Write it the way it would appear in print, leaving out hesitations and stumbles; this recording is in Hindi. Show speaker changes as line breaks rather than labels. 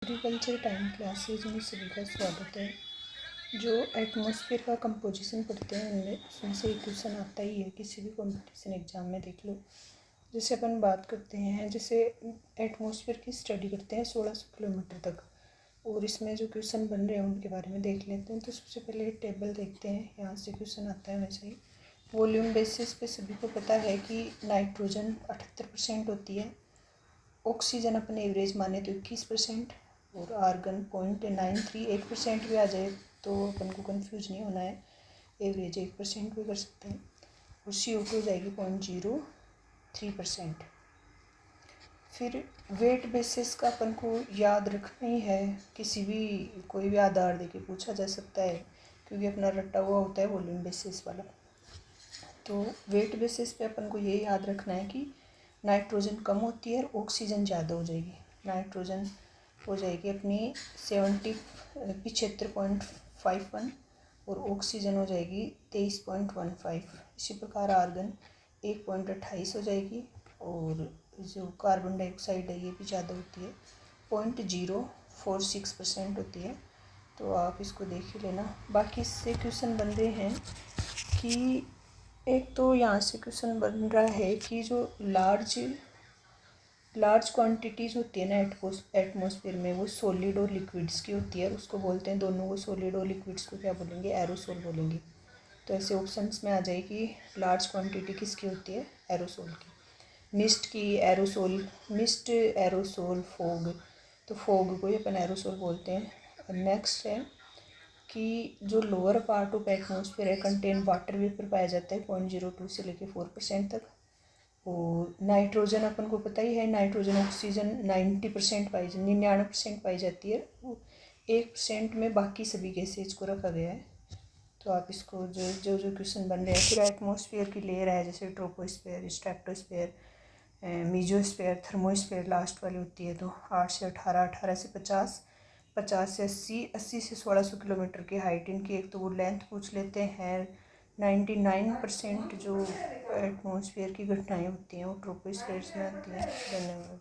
एग्रीकल्चर टाइम क्लासेज में सभी का स्वागत है। जो एटमॉस्फेयर का कंपोजिशन पढ़ते हैं उनमें उसमें से एक क्वेश्चन आता ही है, किसी भी कंपटीशन एग्जाम में देख लो। जैसे अपन बात करते हैं, जैसे एटमॉस्फेयर की स्टडी करते हैं 1600 किलोमीटर तक, और इसमें जो क्वेश्चन बन रहे हैं उनके बारे में देख लेते हैं। तो सबसे पहले टेबल देखते हैं, यहाँ से क्वेश्चन आता है वैसे ही। वॉल्यूम बेसिस पे सभी को पता है कि नाइट्रोजन 78% होती है, ऑक्सीजन अपन एवरेज माने तो 21%, और आर्गन 0.93 1% भी आ जाए तो अपन को कंफ्यूज नहीं होना है, एवरेज 1% भी कर सकते हैं। और CO2 हो जाएगी 0.03%। फिर वेट बेसिस का अपन को याद रखना ही है, किसी भी कोई भी आधार देके पूछा जा सकता है, क्योंकि अपना रट्टा हुआ होता है वॉल्यूम बेसिस वाला। तो वेट बेसिस पे अपन को ये याद रखना है कि नाइट्रोजन कम होती है और ऑक्सीजन ज़्यादा हो जाएगी। नाइट्रोजन हो जाएगी अपनी 75.51 और ऑक्सीजन हो जाएगी 23.15। इसी प्रकार आर्गन 1.28 हो जाएगी, और जो कार्बन डाइऑक्साइड है ये भी ज़्यादा होती है, 0.046% होती है। तो आप इसको देख ही लेना। बाकी इससे क्वेश्चन बन रहे हैं कि एक तो यहाँ से क्वेश्चन बन रहा है कि जो लार्ज क्वांटिटीज़ होती है ना एटमॉस्फेयर में, वो सॉलिड और लिक्विड्स की होती है। उसको बोलते हैं, दोनों को सॉलिड और लिक्विड्स को क्या बोलेंगे, एरोसोल बोलेंगे। तो ऐसे ऑप्शंस में आ जाएगी लार्ज क्वांटिटी किसकी होती है, एरोसोल की। मिस्ट की एरोसोल, मिस्ट एरोसोल, फोग, तो फोग को ही अपन एरोसोल बोलते हैं। नेक्स्ट है कि जो लोअर पार्ट ऑफ एटमॉस्फेयर है कंटेन वाटर वेपर पाया जाता है 0.02 से लेकर 4% तक। और नाइट्रोजन अपन को पता ही है, नाइट्रोजन ऑक्सीजन 99% पाई जाती है, 1% में बाकी सभी गैसेज को रखा गया है। तो आप इसको जो क्वेश्चन बन रहे हैं। फिर एटमॉस्फेयर की लेयर है, जैसे troposphere, stratosphere, mesosphere, thermosphere last वाली होती है। तो 8 से 18, 18 से 50, 50 से 80, 80 से 1600 किलोमीटर की हाइट इनकी। एक तो वो लेंथ पूछ लेते हैं। 99% जो एटमॉस्फेयर की घटनाएं होती हैं वो ट्रोपोस्फेयर में आती हैं। धन्यवाद।